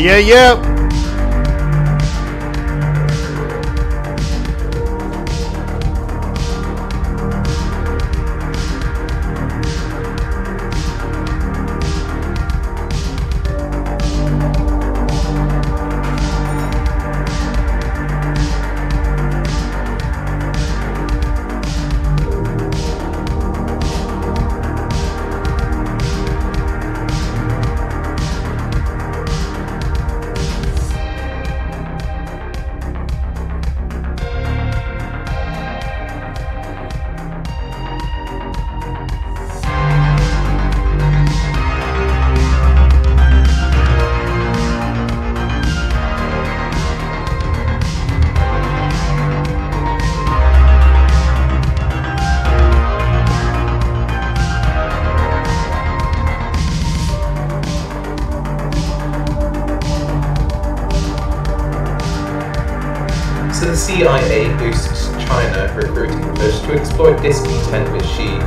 Yeah. So the CIA boosts China recruiting push to exploit discontent with Xi.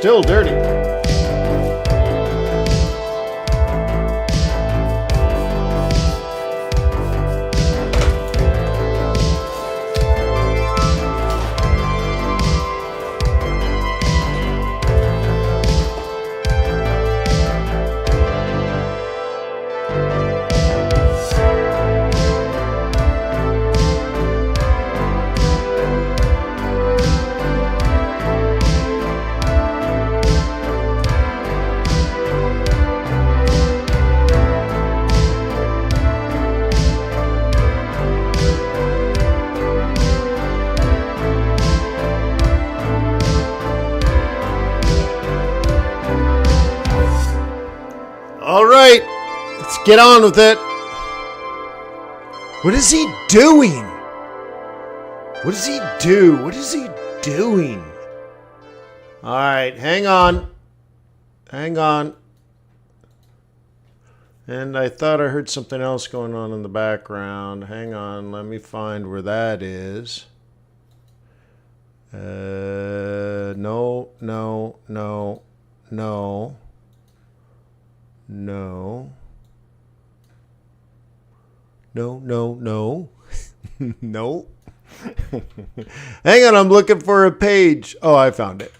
Still dirty. All right, let's get on with it. What is he doing? What does he do? What is he doing? All right, hang on. Hang on. And I thought I heard something else going on in the background. Hang on, let me find where that is. No. No. No. No. No. No. Hang on, I'm looking for a page. Oh, I found it.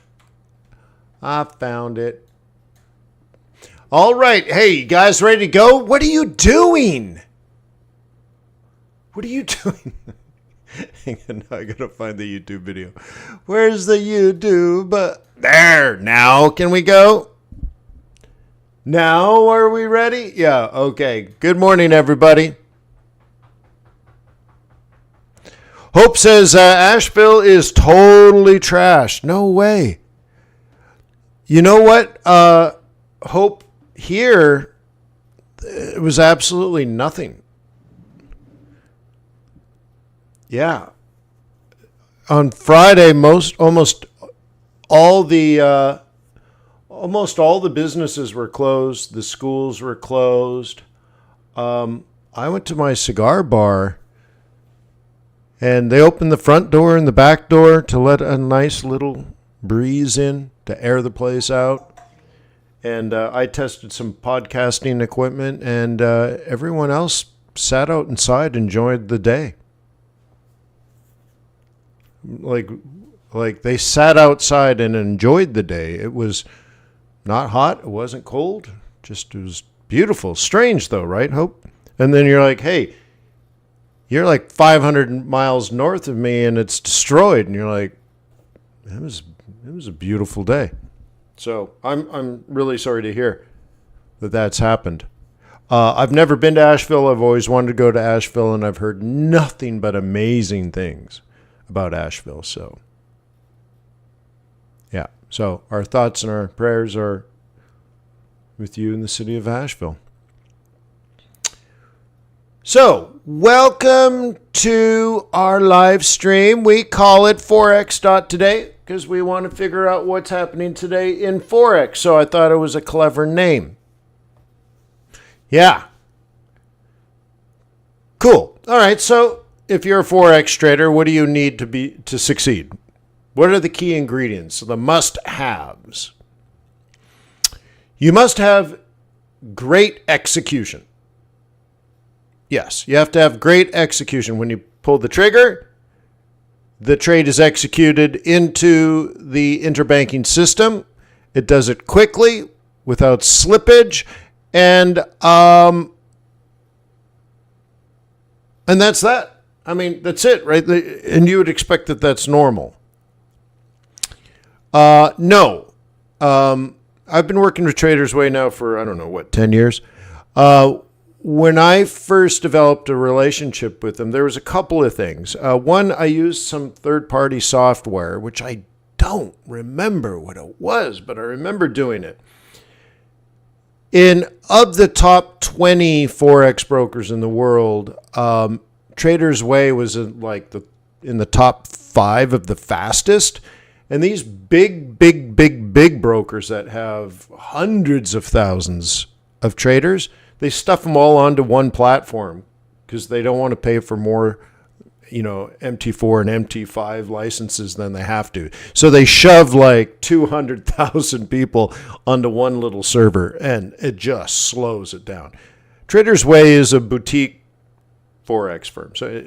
All right. Hey, you guys ready to go? What are you doing? Hang on, I gotta find the YouTube video. Where's the YouTube? There. Now, can we go? Now, are we ready? Yeah, okay. Good morning, everybody. Hope says Asheville is totally trashed. No way. You know what? Hope, here, it was absolutely nothing. Yeah. On Friday, almost all the businesses were closed. The schools were closed. I went to my cigar bar, and they opened the front door and the back door to let a nice little breeze in to air the place out. And I tested some podcasting equipment, and everyone else sat out inside, enjoyed the day. Like they sat outside and enjoyed the day. It was not hot. It wasn't cold. Just, it was beautiful. Strange though, right, Hope? And then you're like, hey, you're like 500 miles north of me and it's destroyed. And you're like, it was a beautiful day. So I'm really sorry to hear that that's happened. I've never been to Asheville. I've always wanted to go to Asheville, and I've heard nothing but amazing things about Asheville. So, yeah. So our thoughts and our prayers are with you in the city of Asheville. So, welcome to our live stream. We call it Forex.Today because we want to figure out what's happening today in Forex. So I thought it was a clever name. Yeah. Cool. All right. So if you're a Forex trader, what do you need to succeed? What are the key ingredients, the must-haves? You must have great execution. Yes, you have to have great execution. When you pull the trigger, the trade is executed into the interbanking system. It does it quickly, without slippage, and that's that. I mean, that's it, right? And you would expect that that's normal. No. I've been working with Traders Way now for, 10 years. When I first developed a relationship with them, there was a couple of things. One, I used some third-party software, which I don't remember what it was, but I remember doing it. Of the top 20 Forex brokers in the world, Traders Way was in the top 5 of the fastest. And these big brokers that have hundreds of thousands of traders, they stuff them all onto one platform because they don't want to pay for more, MT4 and MT5 licenses than they have to. So they shove like 200,000 people onto one little server, and it just slows it down. Traders Way is a boutique Forex firm. So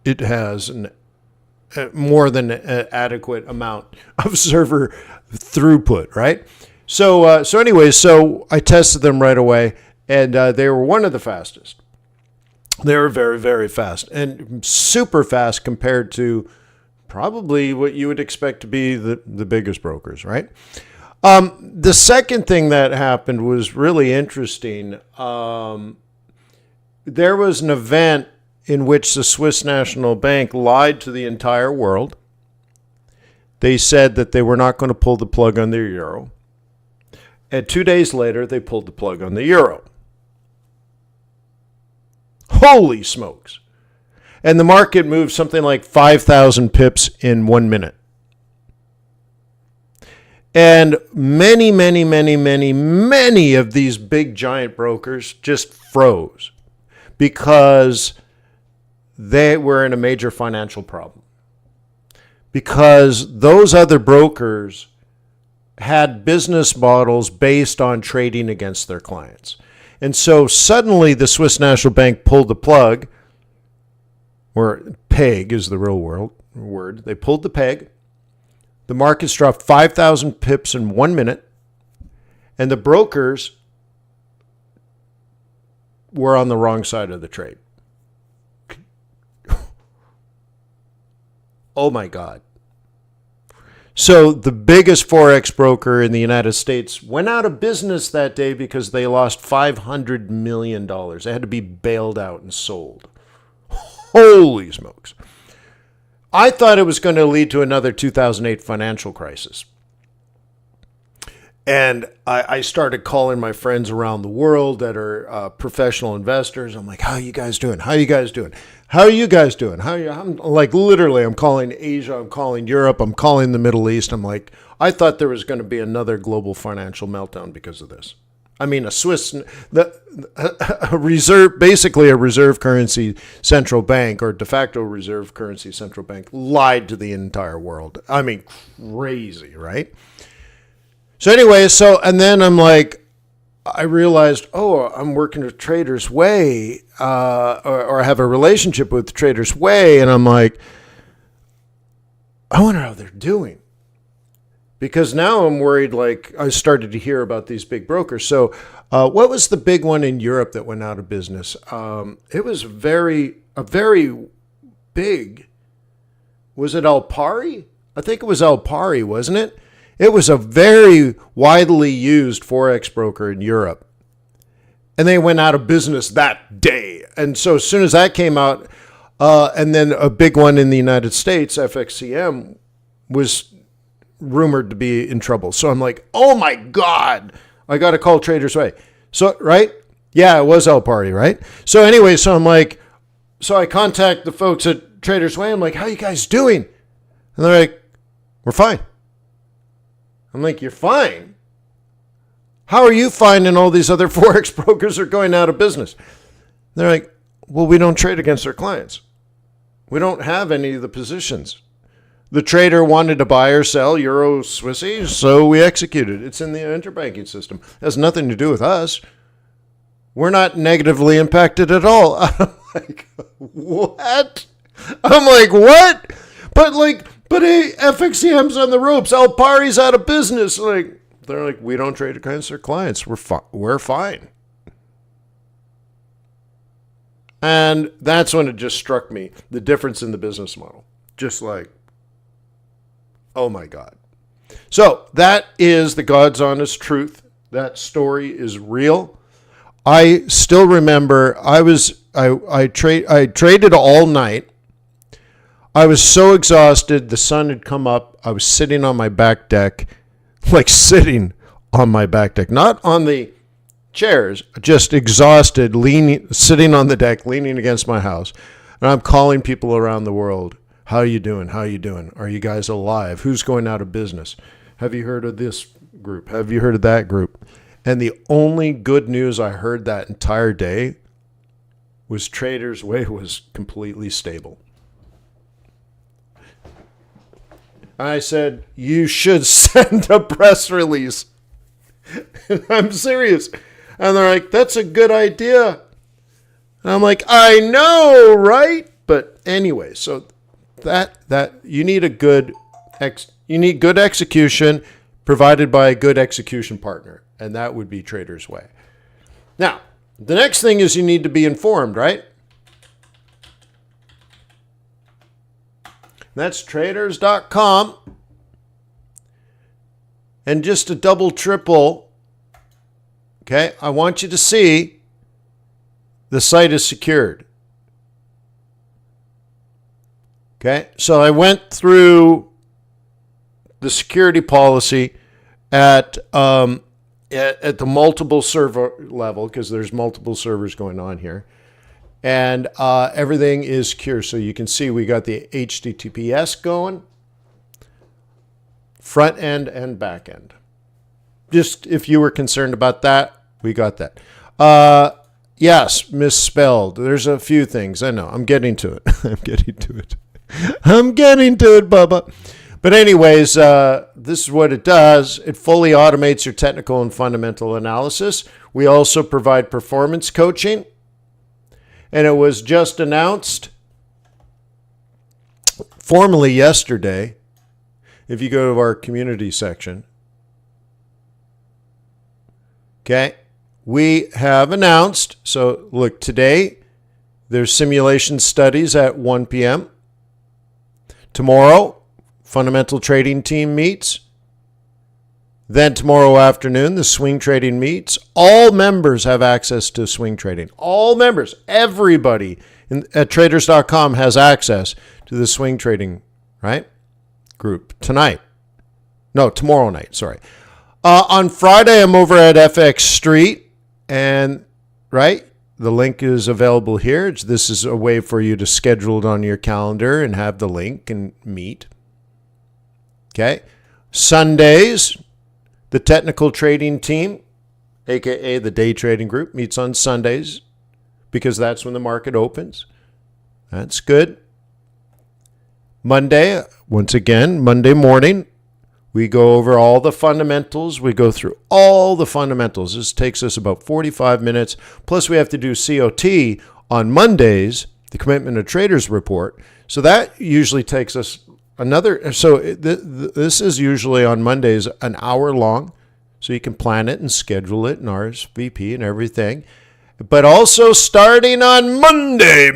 it has an more than an adequate amount of server throughput, right? So I tested them right away, and they were one of the fastest. They were very, very fast and super fast compared to probably what you would expect to be the biggest brokers, right? The second thing that happened was really interesting. There was an event in which the Swiss National Bank lied to the entire world. They said that they were not going to pull the plug on their euro. And 2 days later, they pulled the plug on the euro. Holy smokes. And the market moved something like 5,000 pips in 1 minute. And many of these big giant brokers just froze because they were in a major financial problem. Because those other brokers had business models based on trading against their clients. And so suddenly the Swiss National Bank pulled the plug, or peg is the real word. They pulled the peg. The markets dropped 5,000 pips in 1 minute, and the brokers were on the wrong side of the trade. Oh my God. So the biggest Forex broker in the United States went out of business that day because they lost $500 million. They had to be bailed out and sold. Holy smokes. I thought it was going to lead to another 2008 financial crisis. And I started calling my friends around the world that are professional investors. I'm like, how are you guys doing? How are you guys doing? How are you guys doing? I'm like, literally, I'm calling Asia. I'm calling Europe. I'm calling the Middle East. I'm like, I thought there was going to be another global financial meltdown because of this. I mean, a reserve, basically a reserve currency central bank, or de facto reserve currency central bank, lied to the entire world. I mean, crazy, right? So anyway, and then I'm like, I realized, I'm working with Traders Way, or I have a relationship with Traders Way, and I'm like, I wonder how they're doing. Because now I'm worried, like I started to hear about these big brokers. So what was the big one in Europe that went out of business? It was a very big, was it Alpari? I think it was Alpari, wasn't it? It was a very widely used Forex broker in Europe. And they went out of business that day. And so as soon as that came out, and then a big one in the United States, FXCM, was rumored to be in trouble. So I'm like, oh my God, I got to call Traders Way. So, right? Yeah, it was Alpari, right? So anyway, so I'm like, so I contact the folks at Traders Way. I'm like, how you guys doing? And they're like, we're fine. I'm like, you're fine? How are you fine and all these other Forex brokers are going out of business? They're like, well, we don't trade against our clients. We don't have any of the positions. The trader wanted to buy or sell Euro Swissy, so we executed. It's in the interbanking system. It has nothing to do with us. We're not negatively impacted at all. I'm like, what? I'm like, what? But hey, FXCM's on the ropes. Alpari's out of business. They're like, we don't trade against our clients. We're fine. And that's when it just struck me, the difference in the business model. Just like, oh my God. So that is the God's honest truth. That story is real. I still remember I traded all night. I was so exhausted. The sun had come up. I was sitting on my back deck, not on the chairs, just exhausted, sitting on the deck, leaning against my house. And I'm calling people around the world. How are you doing? How are you doing? Are you guys alive? Who's going out of business? Have you heard of this group? Have you heard of that group? And the only good news I heard that entire day was Traders Way was completely stable. I said, you should send a press release. I'm serious. And they're like, that's a good idea. And I'm like, I know, right? But anyway, so that you need good execution provided by a good execution partner, and that would be Traders Way. Now, the next thing is you need to be informed, right? That's traders.com. And just to double triple, okay, I want you to see the site is secured. Okay, so I went through the security policy at at the multiple server level, because there's multiple servers going on here. And everything is secure. So you can see we got the HTTPS going, front end and back end. Just if you were concerned about that, we got that. Yes, misspelled. There's a few things. I know. I'm getting to it. I'm getting to it. I'm getting to it, Bubba. But anyways, this is what it does. It fully automates your technical and fundamental analysis. We also provide performance coaching. And it was just announced formally yesterday. If you go to our community section. Okay. We have announced. So look, today there's simulation studies at 1 p.m. Tomorrow, fundamental trading team meets. Then tomorrow afternoon, the swing trading meets. All members have access to swing trading. All members, everybody at traders.com has access to the swing trading, right? Group tonight. No, tomorrow night, sorry. On Friday, I'm over at FX Street, and right, the link is available here. This is a way for you to schedule it on your calendar and have the link and meet. Okay. Sundays, the technical trading team, aka the day trading group, meets on Sundays because that's when the market opens. That's good. Monday, once again, Monday morning, we go over all the fundamentals. We go through all the fundamentals. This takes us about 45 minutes. Plus, we have to do COT on Mondays, the Commitment of Traders report. So that usually takes us another. So this is usually on Mondays an hour long. So you can plan it and schedule it and RSVP and everything. But also starting on Monday.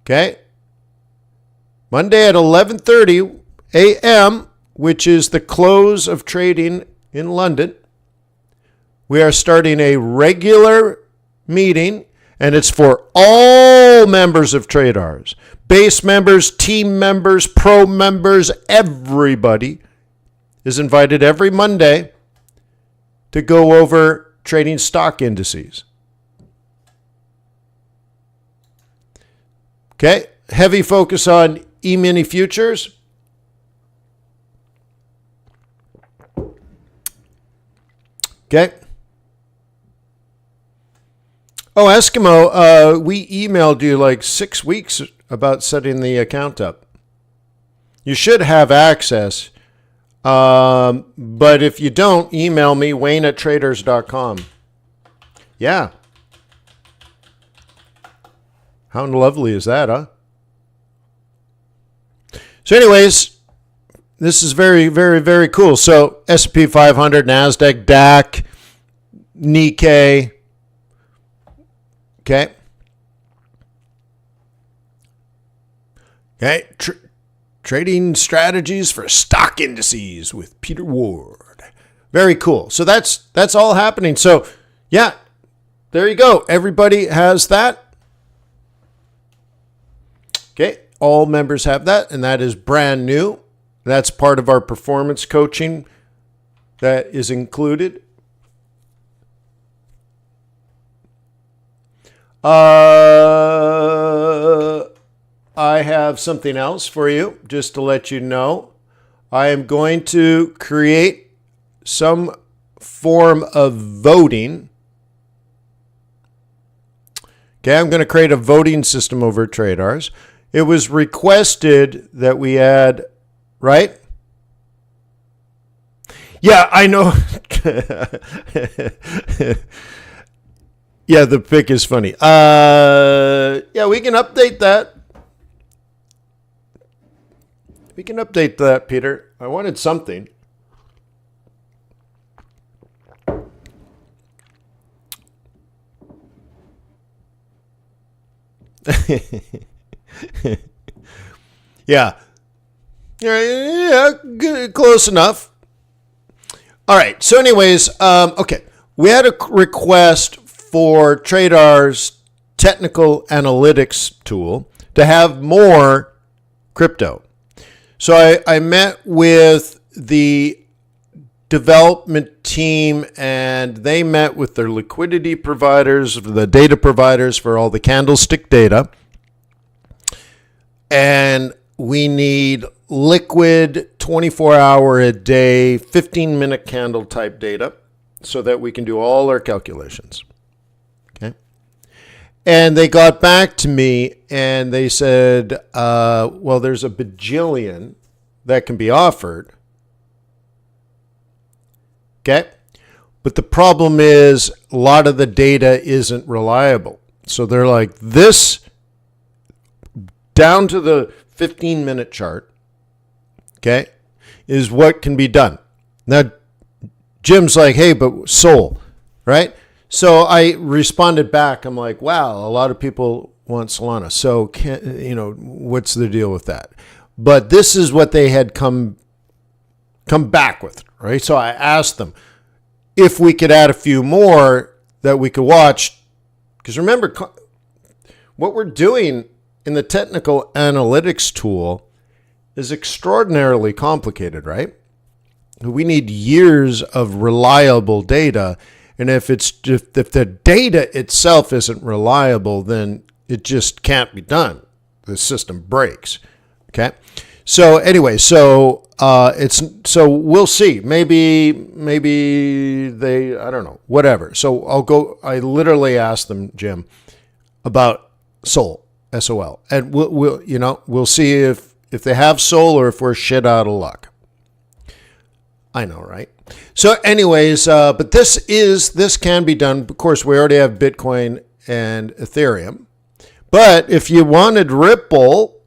Okay. Monday at 11:30 a.m., which is the close of trading in London. We are starting a regular meeting, and it's for all members of TRADARS. Base members, team members, pro members, everybody is invited every Monday to go over trading stock indices. Okay, heavy focus on E-mini futures. Okay. Oh, Eskimo, we emailed you like 6 weeks about setting the account up. You should have access. But if you don't, email me, Wayne@traders.com. Yeah. How lovely is that, huh? So anyways, this is very, very, very cool. So S&P 500, NASDAQ, DAC, Nikkei. Okay. Okay. Trading strategies for stock indices with Peter Ward. Very cool. So that's all happening. So yeah, there you go. Everybody has that. Okay. All members have that, and that is brand new. That's part of our performance coaching that is included. I have something else for you, just to let you know. I am going to create some form of voting. Okay, I'm going to create a voting system over at TRADARS. It was requested that we add, right? Yeah, I know. Yeah, the pic is funny. Yeah, we can update that. We can update that, Peter. I wanted something. Yeah. Yeah, close enough. All right. So anyways, okay. We had a request for TRADARS technical analytics tool to have more crypto. So I met with the development team, and they met with their liquidity providers, the data providers for all the candlestick data. And we need liquid 24-hour a day, 15-minute candle type data so that we can do all our calculations. Okay. And they got back to me and they said, well, there's a bajillion that can be offered. Okay. But the problem is a lot of the data isn't reliable. So they're like, this down to the 15-minute chart, okay, is what can be done. Now, Jim's like, hey, but Sol, right? So I responded back. I'm like, wow, a lot of people want Solana. So, what's the deal with that? But this is what they had come back with, right? So I asked them if we could add a few more that we could watch. Because remember, what we're doing in the technical analytics tool is extraordinarily complicated, right? We need years of reliable data. And if the data itself isn't reliable, then it just can't be done. The system breaks. Okay. So anyway, so we'll see. Maybe they, I don't know, whatever. So I literally asked them, Jim, about Sol, SOL. And we'll see if they have Sol or if we're shit out of luck. I know, right? So anyways, but this can be done. Of course, we already have Bitcoin and Ethereum. But if you wanted Ripple,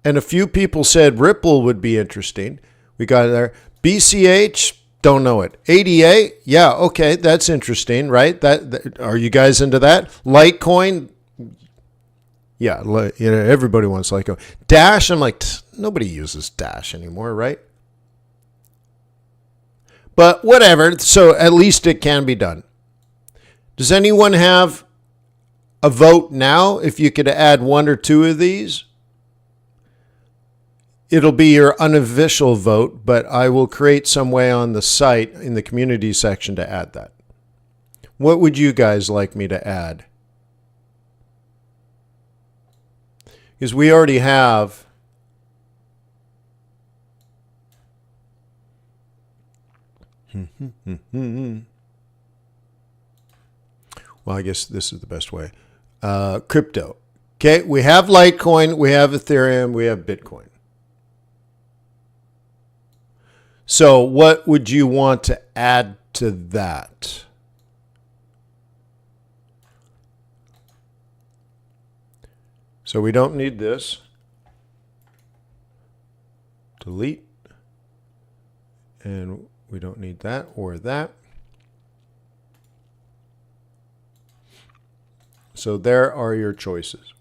and a few people said Ripple would be interesting, we got it there. BCH, don't know it. ADA, yeah, okay, that's interesting, right? That are you guys into that? Litecoin, yeah, everybody wants Litecoin. Dash, I'm like, nobody uses Dash anymore, right? But whatever, so at least it can be done. Does anyone have a vote now if you could add one or two of these? It'll be your unofficial vote, but I will create some way on the site in the community section to add that. What would you guys like me to add? Because we already have well, I guess this is the best way. Crypto. Okay, we have Litecoin, we have Ethereum, we have Bitcoin. So what would you want to add to that? So we don't need this. Delete. And we don't need that or that. So there are your choices.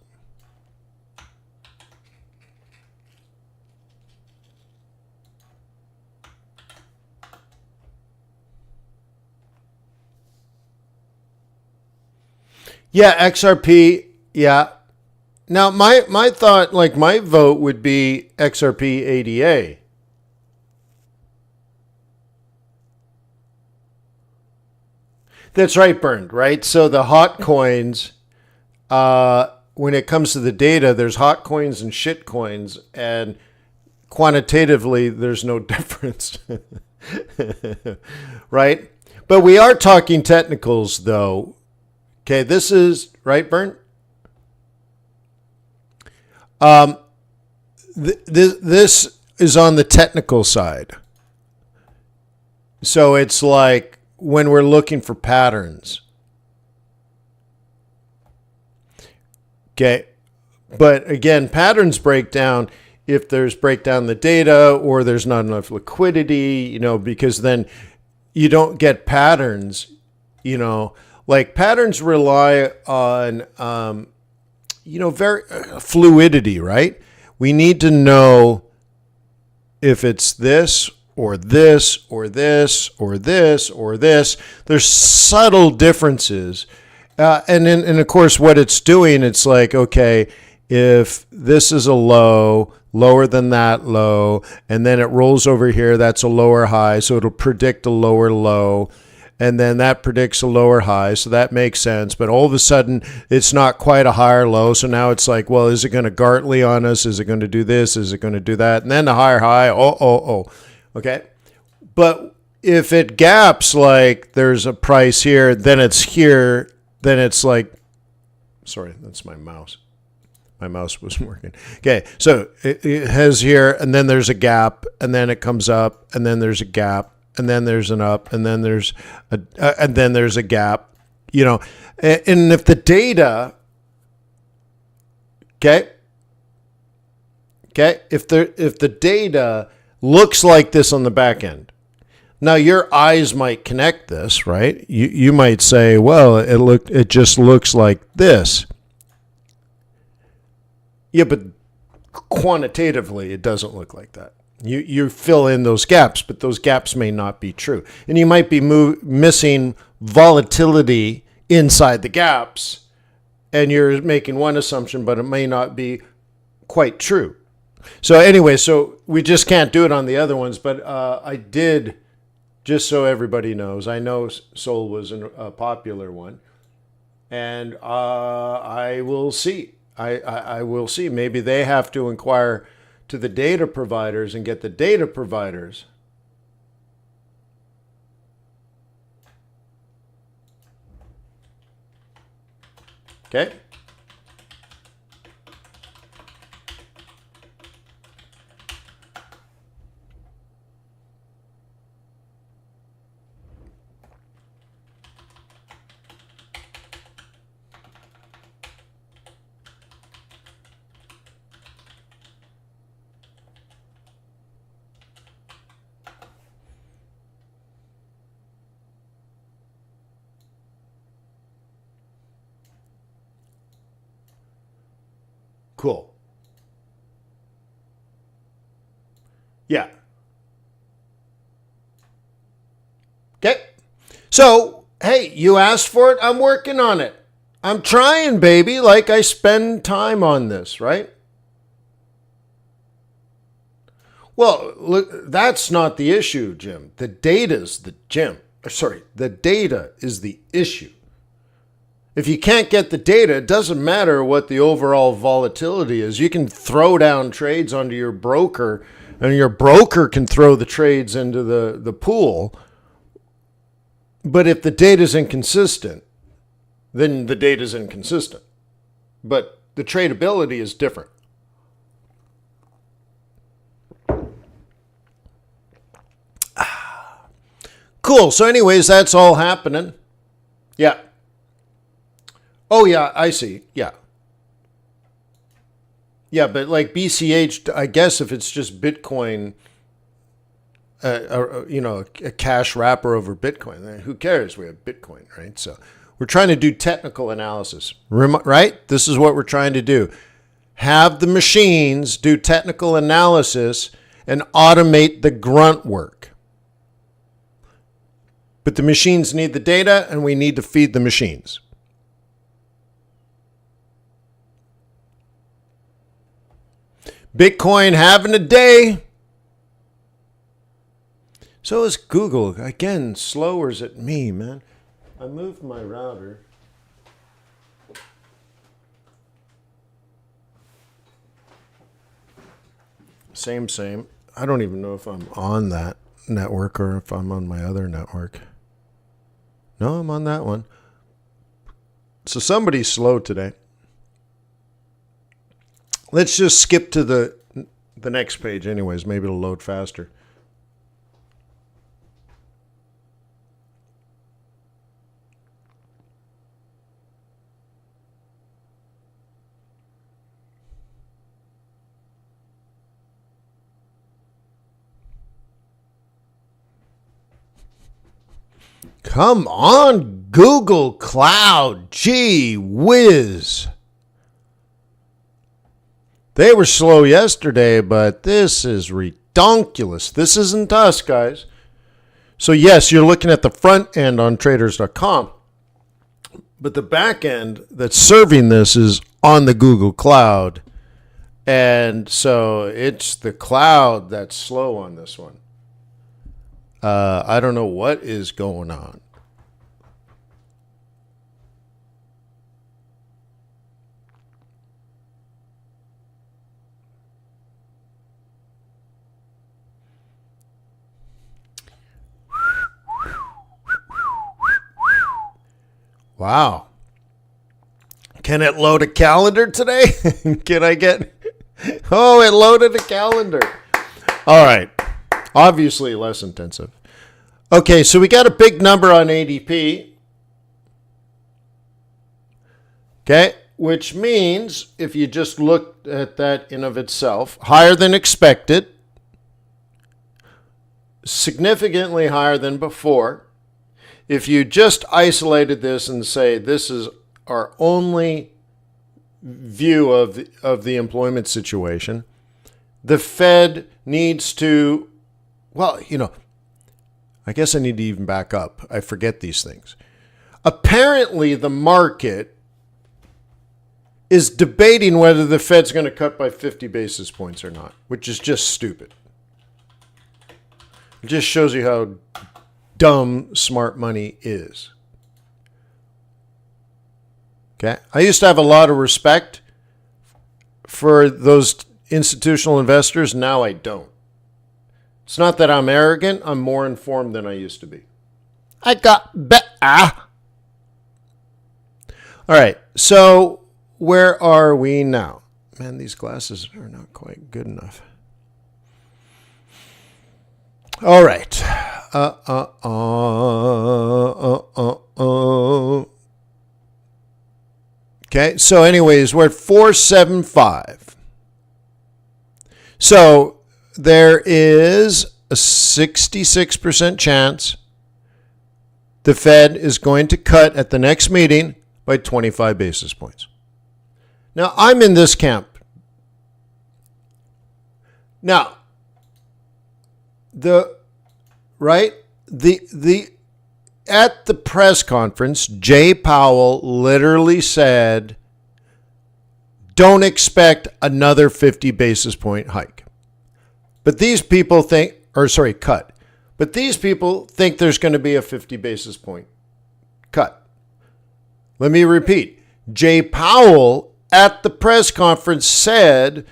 Yeah, XRP, yeah. Now, my thought, like my vote would be XRP ADA. That's right, Bernd, right? So the hot coins, when it comes to the data, there's hot coins and shit coins, and quantitatively, there's no difference, right? But we are talking technicals, though. Okay, this is, right, Bernd? This is on the technical side. So it's like when we're looking for patterns. Okay, but again, patterns break down if there's breakdown the data or there's not enough liquidity, because then you don't get patterns, Like patterns rely on, very fluidity, right? We need to know if it's this or this or this or this or this. There's subtle differences. And of course, what it's doing, it's like, okay, if this is a low, lower than that low, and then it rolls over here. That's a lower high, so it'll predict a lower low, and then that predicts a lower high, so that makes sense. But all of a sudden, it's not quite a higher low, so now it's like, well, is it going to Gartley on us? Is it going to do this? Is it going to do that? And then the higher high, okay? But if it gaps, like there's a price here, then it's here, then it's like, sorry, that's my mouse. My mouse wasn't working. Okay, so it has here, and then there's a gap, and then it comes up, and then there's a gap, and then there's an up, and then there's a gap, you know. And if the data, if the data looks like this on the back end, now your eyes might connect this, right? You might say, well, it just looks like this. Yeah, but quantitatively, it doesn't look like that. You fill in those gaps, but those gaps may not be true. And you might be missing volatility inside the gaps, and you're making one assumption, but it may not be quite true. So anyway, so we just can't do it on the other ones, but I did, just so everybody knows, I know Sol was a popular one, and I will see. I will see. Maybe they have to inquire to the data providers and get the data providers okay. Cool. Yeah. Okay. So, hey, you asked for it. I'm working on it. I'm trying, baby. Like I spend time on this, right? Well, look, that's not the issue, Jim. The data's the the data is the issue. If you can't get the data, it doesn't matter what the overall volatility is. You can throw down trades onto your broker, and your broker can throw the trades into the pool. But if the data is inconsistent, then the data is inconsistent. But the tradability is different. Cool. So anyways, that's all happening. Yeah. Oh, yeah, I see. Yeah. Yeah, but like BCH, I guess if it's just Bitcoin, a cash wrapper over Bitcoin, who cares? We have Bitcoin, right? So we're trying to do technical analysis, right? This is what we're trying to do. Have the machines do technical analysis and automate the grunt work. But the machines need the data, and we need to feed the machines. Bitcoin having a day. So is Google. Again, slow, or is it me, man? I moved my router. Same. I don't even know if I'm on that network or if I'm on my other network. No, I'm on that one. So somebody's slow today. Let's just skip to the next page anyways. Maybe it'll load faster. Come on, Google Cloud. Gee whiz. They were slow yesterday, but this is redonkulous. This isn't us, guys. So yes, you're looking at the front end on traders.com, but the back end that's serving this is on the Google Cloud. And so it's the cloud that's slow on this one. I don't know what is going on. Wow. Can it load a calendar today? Can I get... Oh, it loaded a calendar. All right. Obviously less intensive. Okay, so we got a big number on ADP. Okay, which means if you just look at that in of itself, higher than expected, significantly higher than before. If you just isolated this and say this is our only view of the employment situation, the Fed needs to, well, I guess I need to even back up. I forget these things. Apparently, the market is debating whether the Fed's going to cut by 50 basis points or not, which is just stupid. It just shows you how dumb smart money is. Okay? I used to have a lot of respect for those institutional investors. Now I don't. It's not that I'm arrogant. I'm more informed than I used to be. I got better. All right. So where are we now? Man, these glasses are not quite good enough. All right. Okay. So anyways, we're at 475. So there is a 66% chance the Fed is going to cut at the next meeting by 25 basis points. Now, I'm in this camp. Now, at the press conference, Jay Powell literally said, don't expect another 50 basis point hike. But these people cut. But these people think there's going to be a 50 basis point cut. Let me repeat. Jay Powell at the press conference said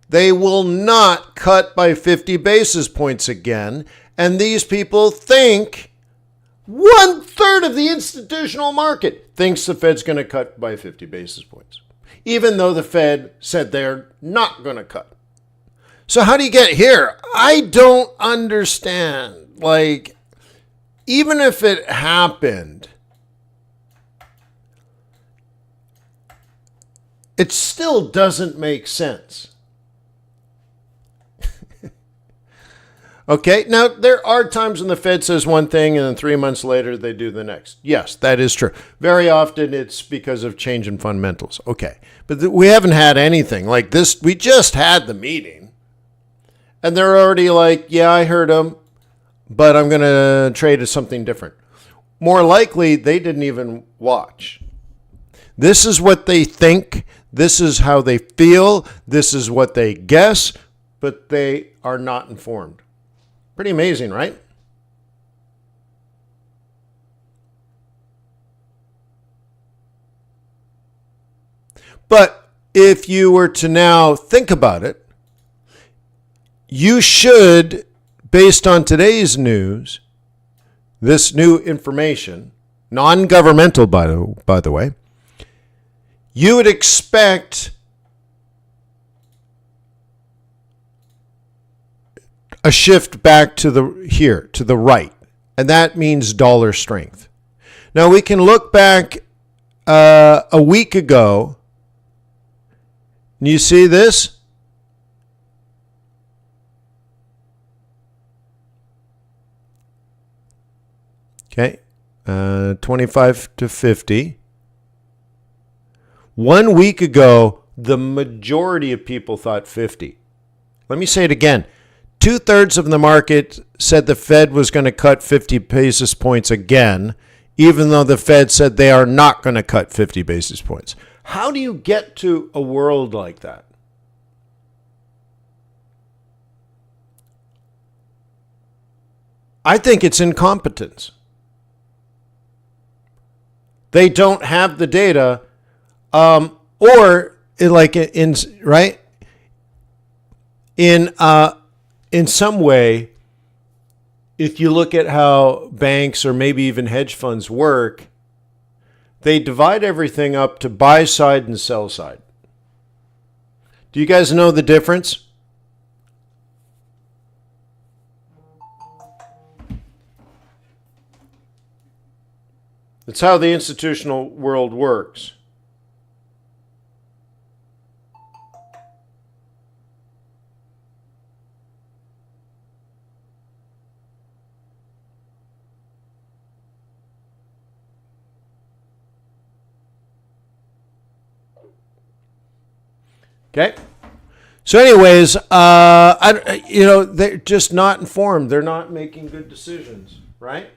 they will not cut by 50 basis points again. And these people think 1/3 of the institutional market thinks the Fed's going to cut by 50 basis points, even though the Fed said they're not going to cut. So how do you get here? I don't understand. Like, even if it happened, it still doesn't make sense. Okay, now there are times when the Fed says one thing and then 3 months later they do the next. Yes, that is true. Very often it's because of change in fundamentals. Okay, but we haven't had anything like this. We just had the meeting. And they're already like, yeah, I heard them, but I'm going to trade to something different. More likely, they didn't even watch. This is what they think. This is how they feel. This is what they guess, but they are not informed. Pretty amazing, right? But if you were to now think about it, you should, based on today's news, this new information, non-governmental, by the way, you would expect a shift back to the right, and that means dollar strength. Now we can look back a week ago, and you see this? Okay, 25 to 50. 1 week ago, the majority of people thought 50. Let me say it again. 2/3 of the market said the Fed was going to cut 50 basis points again, even though the Fed said they are not going to cut 50 basis points. How do you get to a world like that? I think it's incompetence. They don't have the data, or like in right in some way. If you look at how banks or maybe even hedge funds work, they divide everything up to buy side and sell side. Do you guys know the difference? It's how the institutional world works. Okay. So anyways, they're just not informed. They're not making good decisions, right?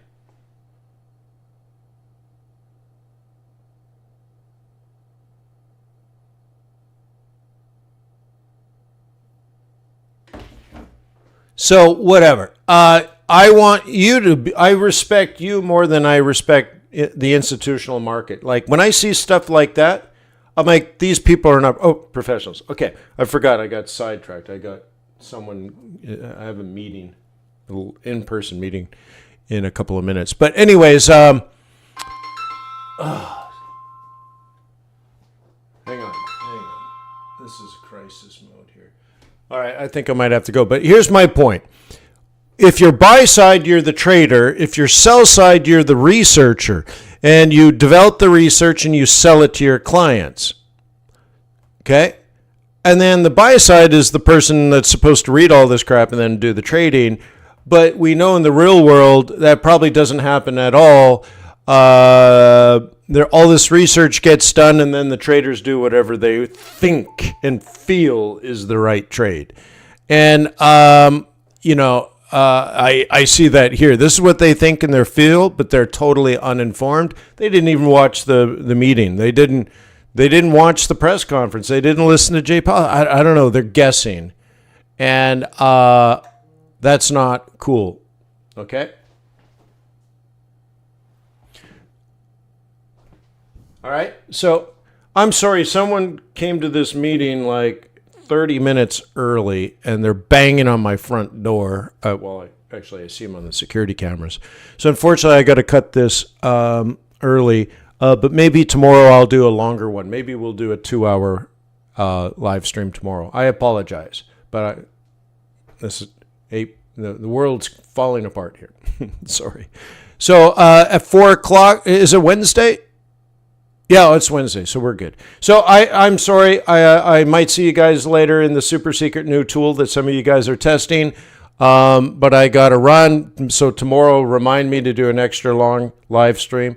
So whatever. I want you to be, I respect you more than I respect the institutional market. Like when I see stuff like that, I'm like, these people are not professionals. Okay, I forgot. I got sidetracked. I got someone. I have a meeting, a little in-person meeting, in a couple of minutes. But anyways, hang on. This is crisis mode here. All right, I think I might have to go. But here's my point. If you're buy side, you're the trader. If you're sell side, you're the researcher. And you develop the research and you sell it to your clients. Okay? And then the buy side is the person that's supposed to read all this crap and then do the trading. But we know in the real world that probably doesn't happen at all. All this research gets done and then the traders do whatever they think and feel is the right trade. And, I see that here. This is what they think in their field, but they're totally uninformed. They didn't even watch the meeting. They didn't watch the press conference. They didn't listen to Jay Powell. I don't know. They're guessing. And that's not cool. Okay? All right. So I'm sorry. Someone came to this meeting like 30 minutes early, and they're banging on my front door. I see them on the security cameras. So unfortunately, I got to cut this early. But maybe tomorrow I'll do a longer one. Maybe we'll do a 2-hour live stream tomorrow. I apologize, but the world's falling apart here. Sorry. So at 4:00, is it Wednesday? Yeah, it's Wednesday, so we're good. So I'm sorry. I might see you guys later in the super secret new tool that some of you guys are testing. But I got to run. So tomorrow, remind me to do an extra long live stream.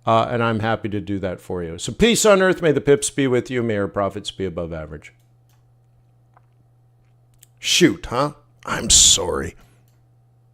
And I'm happy to do that for you. So peace on earth. May the pips be with you. May our profits be above average. Shoot, huh? I'm sorry.